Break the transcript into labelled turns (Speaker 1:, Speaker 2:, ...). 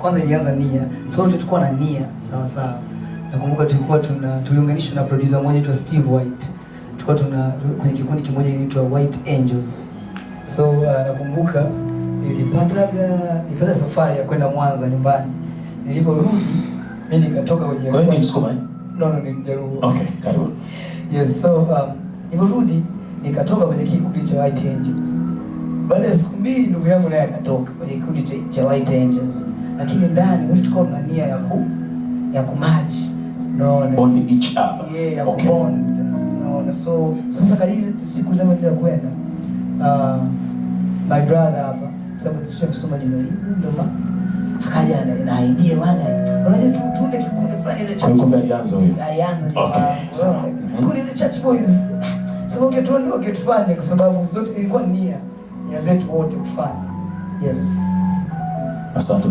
Speaker 1: kwanza ilianza nia. So tulikuwa na nia sawa sawa. Nakumbuka tuliunganishwa na producer mmoja anaitwa Steve White. Tulikuwa kwenye kikundi kimoja inaitwa White Angels. So nakumbuka nilipata safari ya kwenda Mwanza nyumbani. Niliporudi mimi nikatoka kwenye
Speaker 2: Wewe ni Msukuma?
Speaker 1: No, ni Mjaluo.
Speaker 2: Okay, karibu.
Speaker 1: Yes, so niliporudi nikatoka kwenye kikundi cha White Angels. Baada ya siku mbili ndugu yangu naye akatoka kwenye kikundi cha White Angels. Lakini ndani wote tulikuwa na nia ya kumatch.
Speaker 2: Bond each other.
Speaker 1: Yeah, ya kubond. So sasa kadiri siku zinaendelea kwenda, my brother hapa sababu sio kusoma jina hizi ndio akaja na idea wale tuunde kikundi fulani ile
Speaker 2: church. Kumbe alianza huyo. Okay. Sawa.
Speaker 1: Kikundi ile Church Boys. Sababu tufanye kwa sababu zote ilikuwa nia zetu wote kufanya. Yes.
Speaker 2: Asante.